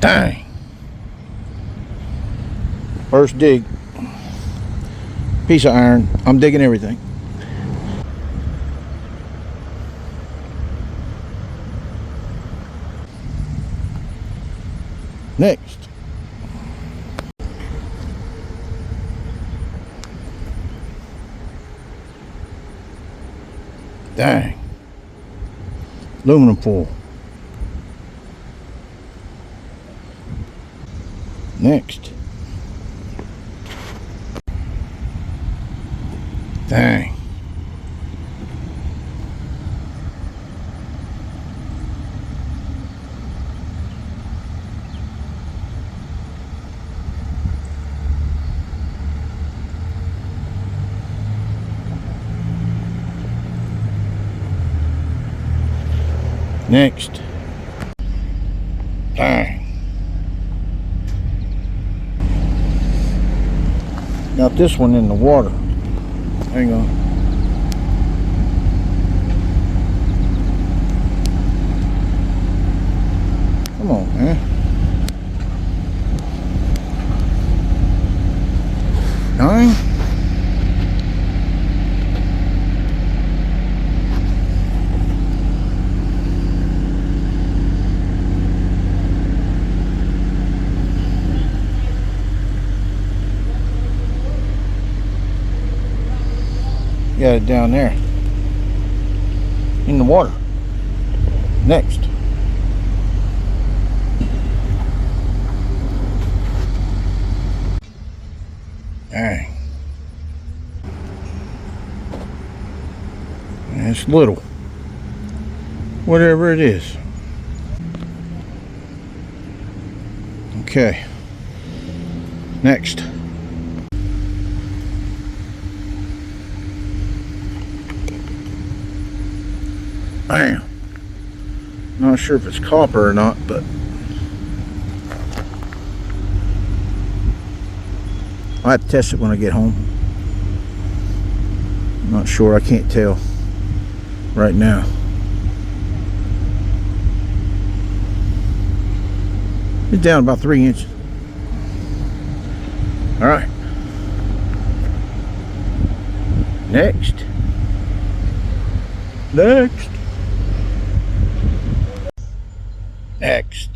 Dang. First dig. Piece of iron. I'm digging everything. Next. Dang. Aluminum foil. Next. Dang. Next. Dang. Got this one in the water. Hang on. Come on, man. Dang. Got it down there in the water. Next. Dang. It's little. Whatever it is. Okay. Next. Bam. Not sure if it's copper or not, but I'll have to test it when I get home. I'm not sure. I can't tell right now. It's down about 3 inches. All right. Next. Next. Next.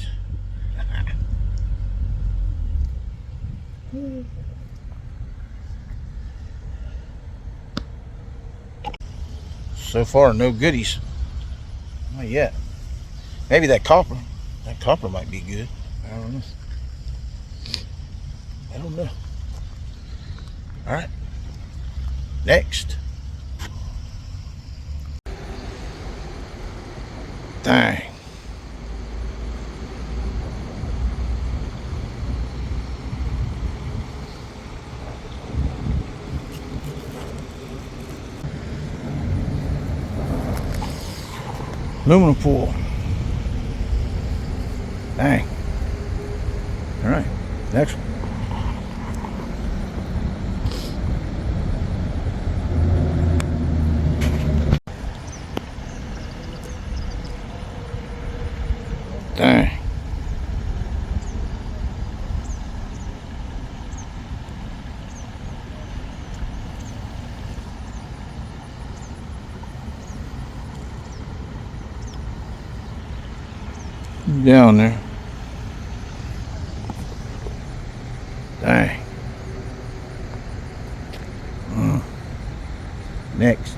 So far, no goodies. Not yet. Maybe that copper. That copper might be good. I don't know. I don't know. All right. Next. Dang. Aluminum foil. Dang. All right. Next one. Dang. Down there. Dang. Next.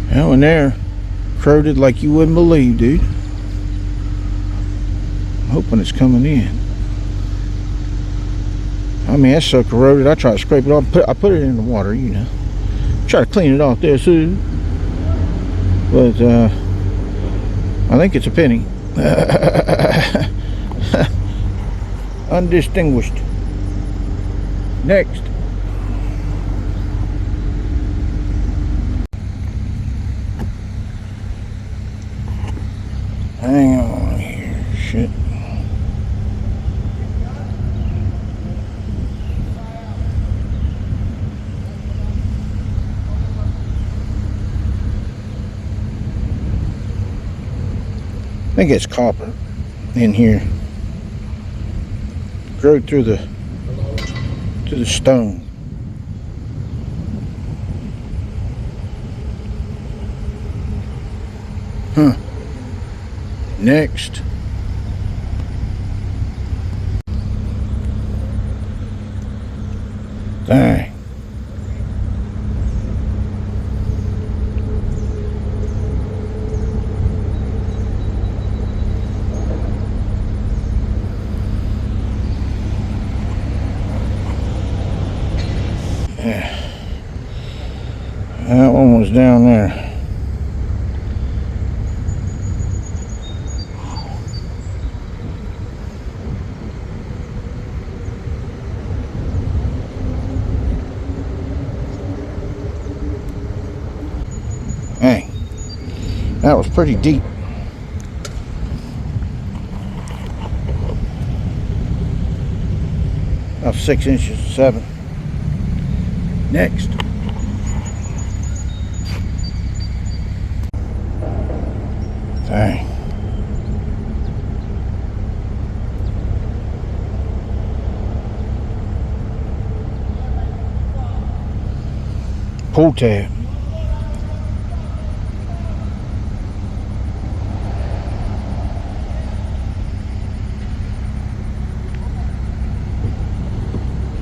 That one there corroded like you wouldn't believe, dude. I'm hoping it's coming in. I mean, that's so corroded. I try to scrape it off. I put it in the water, you know. Try to clean it off there too. But I think it's a penny. Undistinguished. Next. Hang on here. Shit. think it's copper in here. Growed through the stone. Huh. Next. Dang. Yeah. That one was down there. Hey, that was pretty deep. About 6 inches, 7. Next. Dang. Pull tab.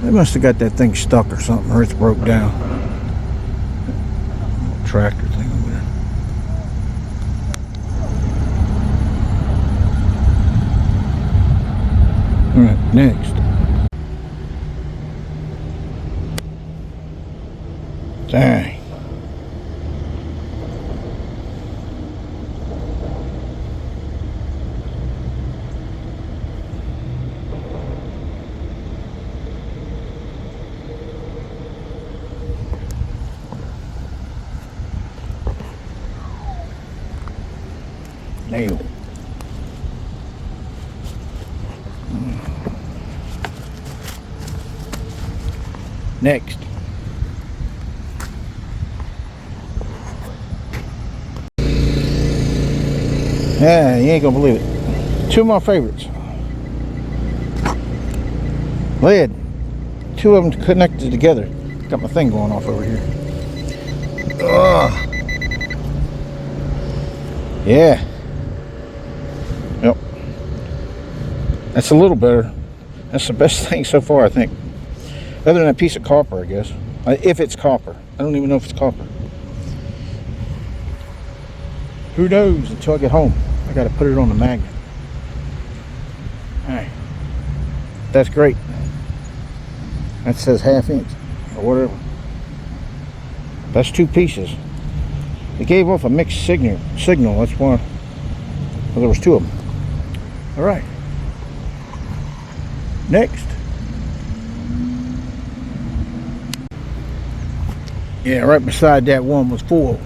They must have got that thing stuck or something, or it's broke down. Tractor thing over there. Alright, next. Dang. Nail. Next. Yeah, you ain't gonna believe it. 2 of my favorites. Lead. 2 of them connected together. Got my thing going off over here. Ugh. Yeah. Yep. That's a little better. That's the best thing so far, I think. Other than a piece of copper, I guess. If it's copper. I don't even know if it's copper. Who knows until I get home. I gotta put it on the magnet. Alright. That's great. That says 1/2 inch or whatever. That's 2 pieces. It gave off a mixed signal. That's why. Well, there was 2 of them. All right. Next. Yeah, right beside that one was 4.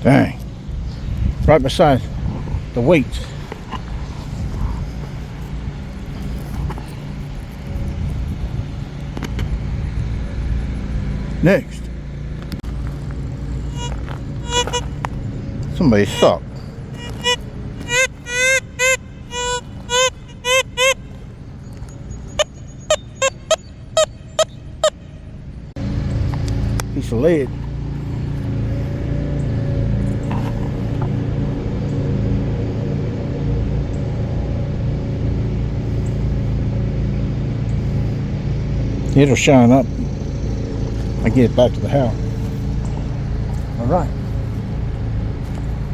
Dang. Right beside the weights. Next. Somebody sucked. Piece of lead. It'll shine up. I get it back to the house. All right.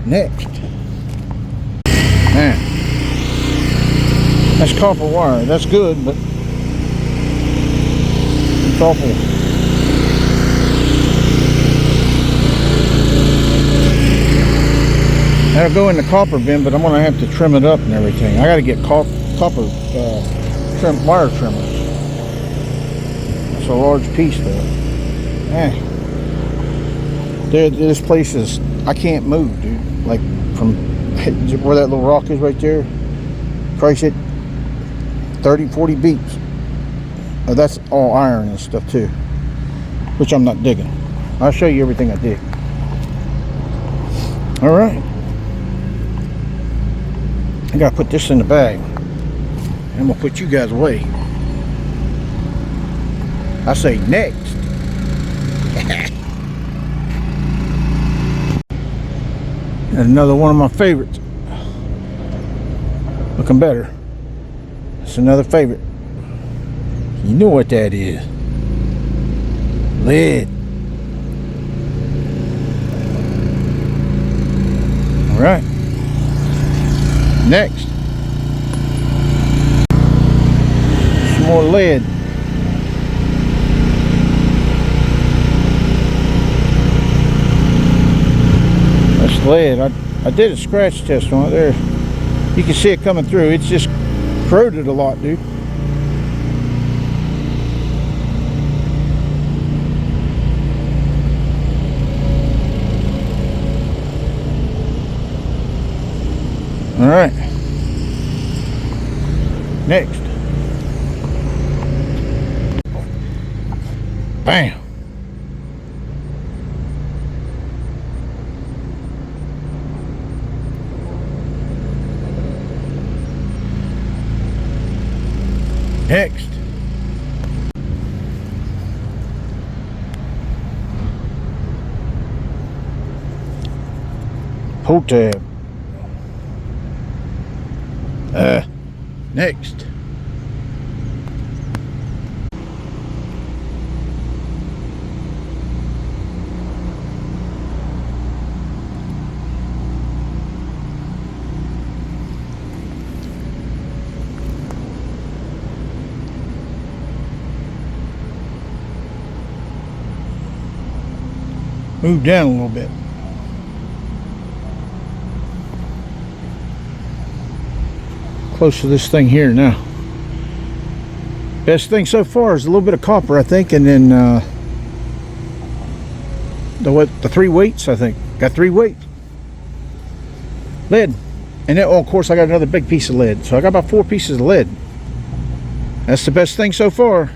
Next. Man, that's copper wire. That's good, but it's awful. That'll go in the copper bin, but I'm gonna have to trim it up and everything. I got to get copper wire trimmers. It's a large piece though. Man, this place is, I can't move, dude. Like from where that little rock is right there, price it 30-40 beats. that's all iron and stuff too, which I'm not digging. I'll show you everything I dig. All right, I gotta put this in the bag. I'm gonna put you guys away. I say next. And another one of my favorites. Looking better. It's another favorite. You know what that is. Lead. All right. Next. Some more lead. That's lead. I did a scratch test on it there. You can see it coming through. It's just corroded a lot, dude. All right. Next. Bam. Next. Pull tab. Next. Move down a little bit. Close to this thing here now. Best thing so far is a little bit of copper, I think, and then the 3 weights. I think got 3 weights. Lead, and then, oh, of course I got another big piece of lead. So I got about 4 pieces of lead. That's the best thing so far.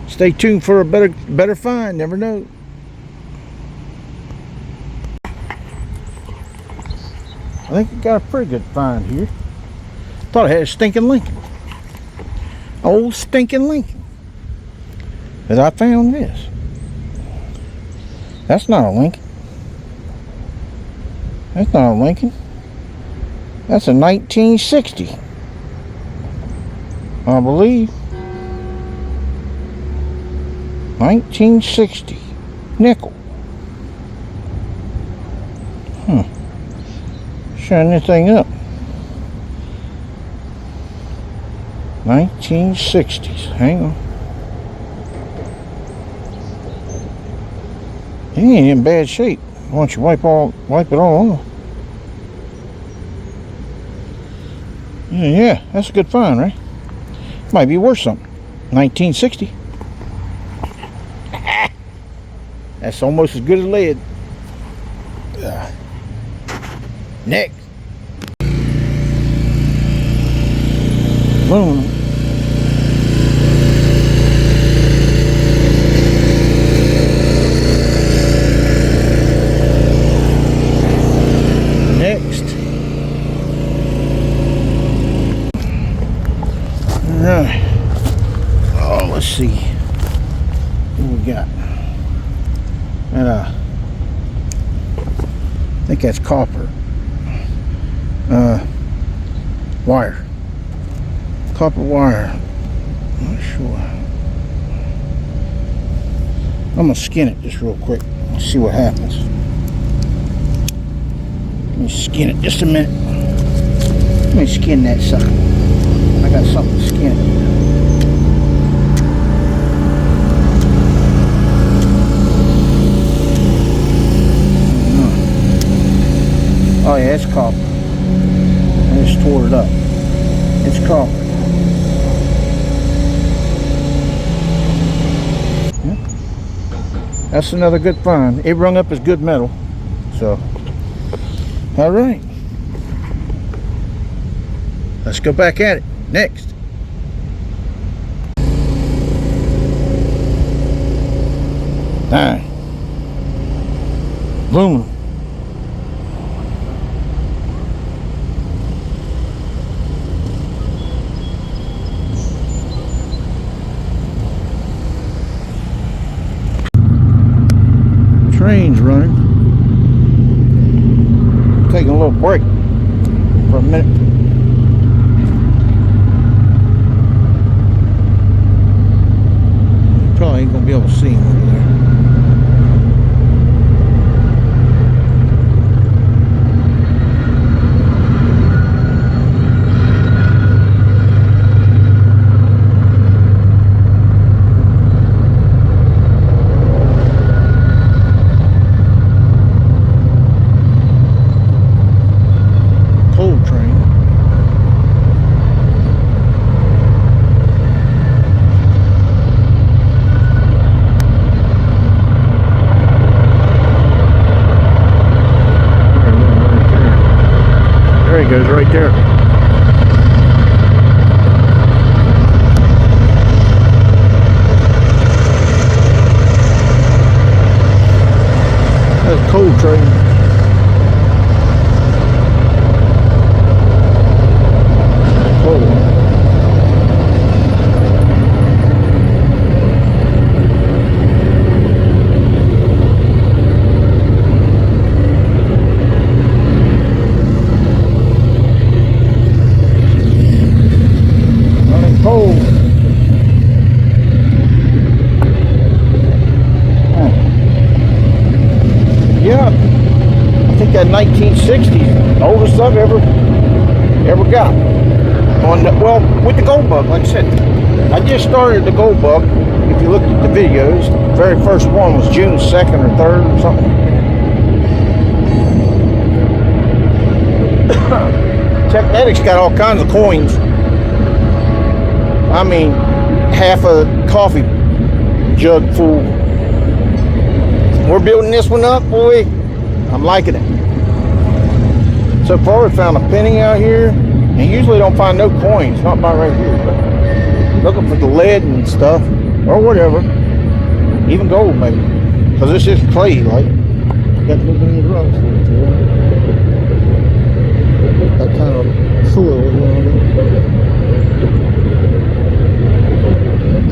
Stay tuned for a better find. Never know. I think we got a pretty good find here. Thought I had a stinking Lincoln. Old stinking Lincoln. But I found this. That's not a Lincoln. That's not a Lincoln. That's a 1960. I believe. 1960. Nickel. Shine this thing up. 1960s. Hang on. It ain't in bad shape. Why don't you wipe it all off? Yeah, that's a good find, right? Might be worth something. 1960. That's almost as good as lead. Next. Aluminum. Next. Alright. Oh, let's see. What we got? And I think that's copper. Wire. Copper wire. Not sure. I'm gonna skin it just real quick. See what happens. Let me skin it just a minute. Let me skin that sucker. I got something to skin it. Oh yeah, it's copper. I just tore it up. It's copper. Yeah. That's another good find. It rung up as good metal. So, all right. Let's go back at it. Next. Dang. Aluminum. Train's running. Taking a little break for a minute. Probably ain't gonna be able to see him over there. Coal train. There he goes, right there. That's a coal train. Coal. Running coal. Yeah, I think that 1960s, oldest I've ever got. On the, well, with the Gold Bug, like I said, I just started the Gold Bug. If you looked at the videos, the very first one was June 2nd or 3rd or something. Technetics got all kinds of coins. I mean, half a coffee jug full. We're building this one up, boy. I'm liking it. So far, we found a penny out here, and usually don't find no coins, not by right here, but looking for the lead and stuff, or whatever, even gold maybe, because this is clay, like, got a little bit of rocks that kind of soil, you know.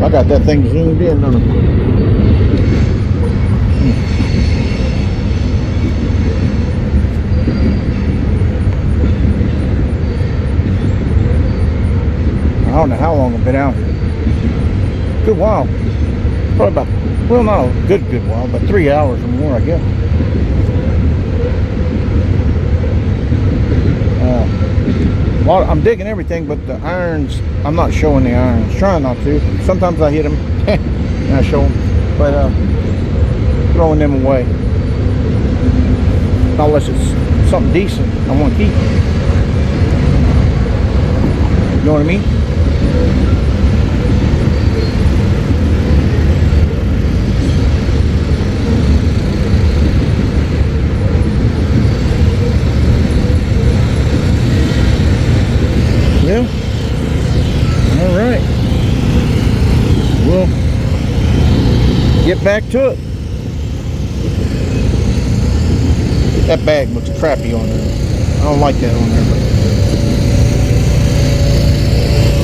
I got that thing zoomed in on it. I don't know how long I've been out here. Good while. Probably about, well, not a good while, but 3 hours or more, I guess. I'm digging everything, but the irons, I'm not showing the irons. Trying not to. Sometimes I hit them and I show them, but throwing them away. Not unless it's something decent I want to keep. You know what I mean? Well, all right. We'll get back to it. That bag looks crappy on there. I don't like that on there. But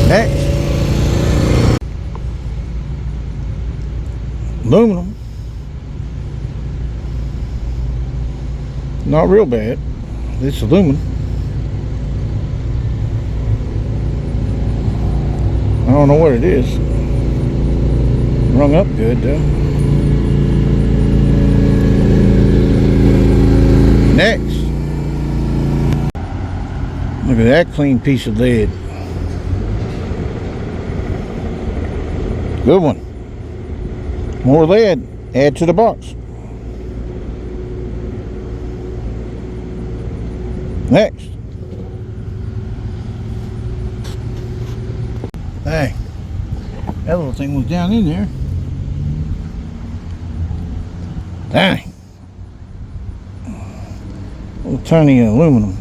next. Aluminum. Not real bad. It's aluminum. I don't know what it is. Rung up good though. Next. Look at that clean piece of lead. Good one. More lead. Add to the box. Next. Hey, that little thing was down in there. Dang. Little tiny aluminum.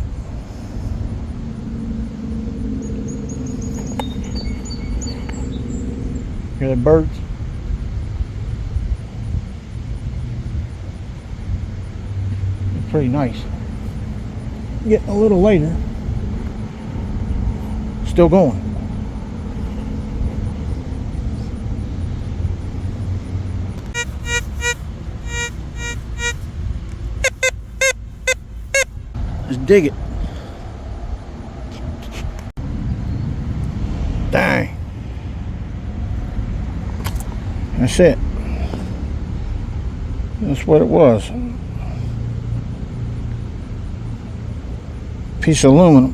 Hear the birds? pretty nice. Getting a little later. Still going. Let's dig it. Dang. That's it. That's what it was. Piece of aluminum.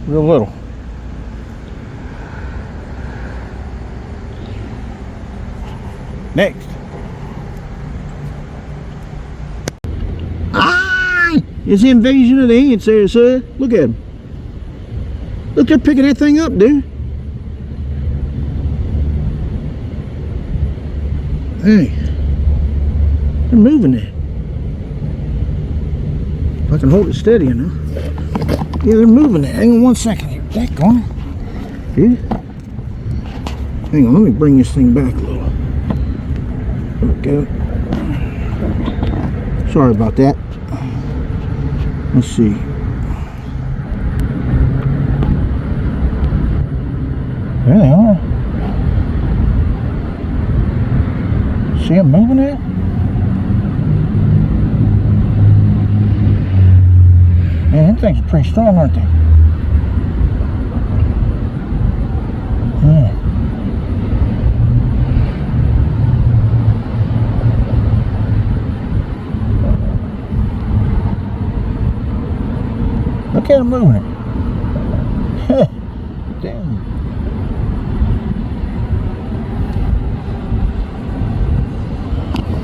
Real little. Next. Ah! It's the invasion of the ants there, sir. Look at them. Look, they're picking that thing up, dude. Hey. They're moving it. If I can hold it steady enough. Yeah, they're moving it. Hang on one second here. Back on it. Yeah. Hang on, let me bring this thing back a little. There we go. Sorry about that. Let's see. There they are. See them moving it? Man, them things are pretty strong, aren't they? Yeah. Look at them moving it. Damn.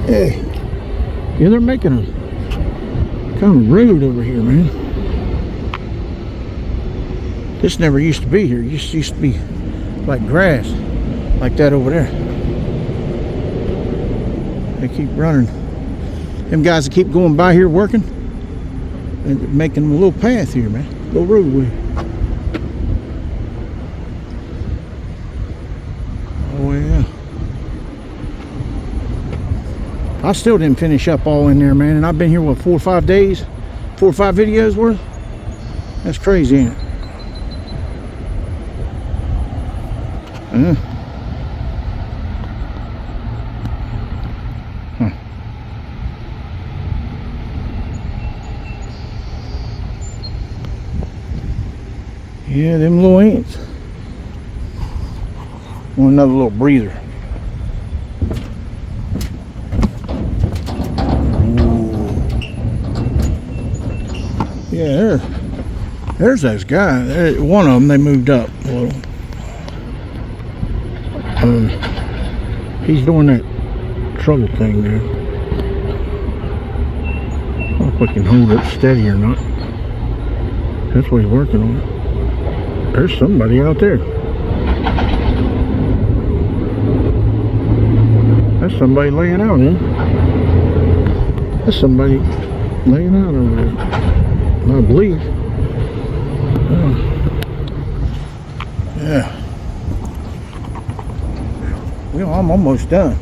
Hey. Yeah, they're making a kind of road over here, man. This never used to be here. It used to be like grass, like that over there. They keep running. Them guys that keep going by here working, and making a little path here, man. Little roadway. Oh yeah. I still didn't finish up all in there, man. And I've been here, what, 4 or 5 days? 4 or 5 videos worth? That's crazy, ain't it? Huh. Yeah, them little ants. Want another little breather. Yeah, there's those guys. One of them, they moved up a little. He's doing that trouble thing there. I don't know if we can hold it steady or not. That's what he's working on. There's somebody out there. That's somebody laying out, eh? That's somebody laying out over there, I believe. Yeah. Well, I'm almost done.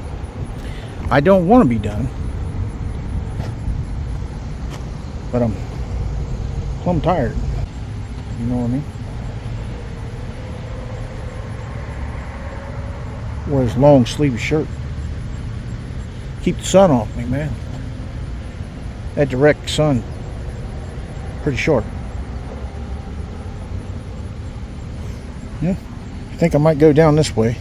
I don't want to be done, but I'm plumb tired. You know what I mean? Wear this long sleeve shirt. Keep the sun off me, man. That direct sun, pretty short. Yeah, I think I might go down this way.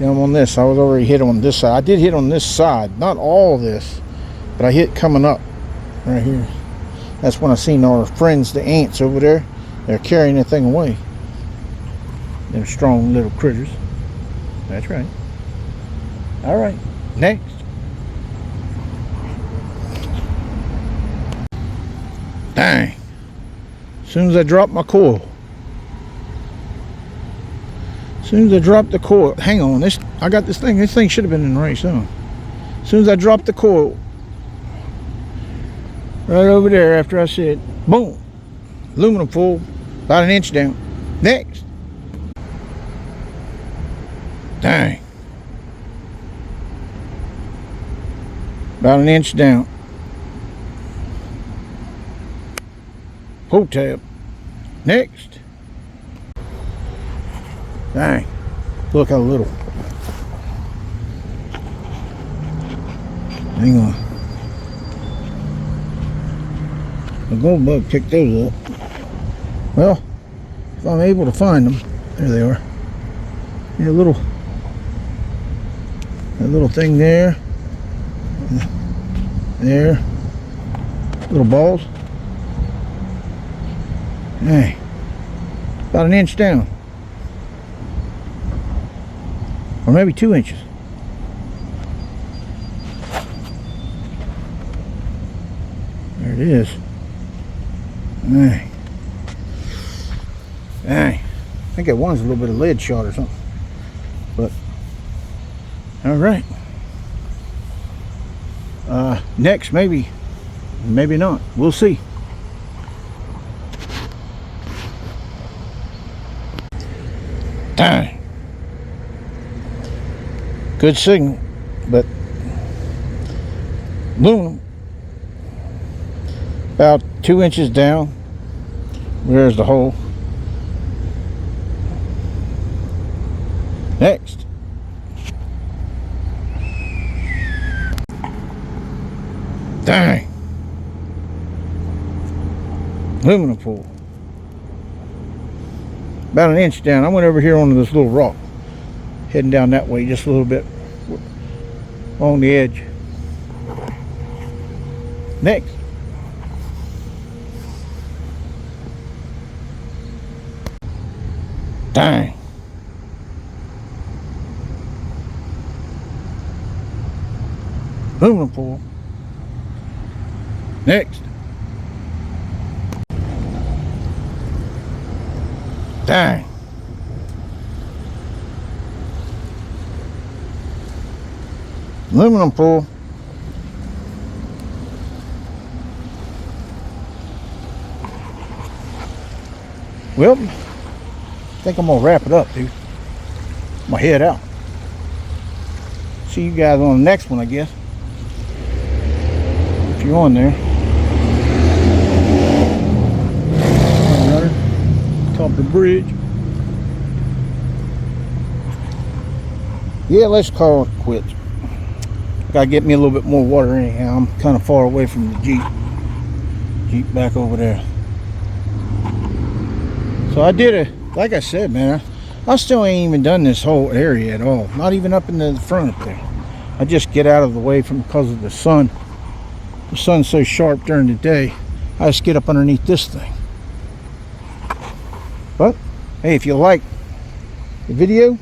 Down on this, I was already hit on this side. I did hit on this side, not all of this, but I hit coming up right here. That's when I seen our friends, the ants over there. They're carrying that thing away. Them strong little critters. That's right. All right, next. Dang. As soon as I drop my coil. As soon as I drop the coil. Hang on, I got this thing. This thing should have been in the right zone. As soon as I dropped the coil, right over there after I said, boom. Aluminum foil, about an inch down. Next. About an inch down. Pull tab. Next. Dang. Look how little. Hang on. The gold bug picked those up. Well, if I'm able to find them, there they are. Yeah, that little thing there. There. Little balls. Hey. About an inch down. Or maybe 2 inches. There it is. Hey. Hey. I think that one's a little bit of lead shot or something. But, alright. Next, maybe not. We'll see. Dang. Good signal, but aluminum. About 2 inches down. There's the hole. Next. Dang. Aluminum pool. About an inch down. I went over here onto this little rock. Heading down that way just a little bit along the edge. Next. Dang. Aluminum pool. Next. Dang. Aluminum pool. Well, I think I'm gonna wrap it up, dude. I'm gonna head out. See you guys on the next one, I guess. If you're on there. Top of the bridge. Yeah, let's call it quits. Gotta get me a little bit more water anyhow. I'm kind of far away from the Jeep back over there. So I did like I said, man, I still ain't even done this whole area at all. Not even up in the front up there. I just get out of the way because of the sun. The sun's so sharp during the day. I just get up underneath this thing. But hey, if you like the video,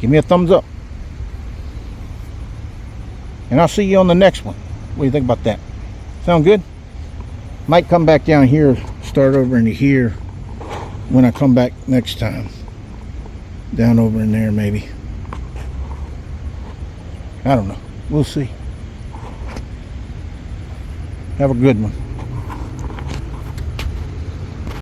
give me a thumbs up. And I'll see you on the next one. What do you think about that? Sound good? Might come back down here, start over into here when I come back next time. Down over in there maybe. I don't know. We'll see. Have a good one.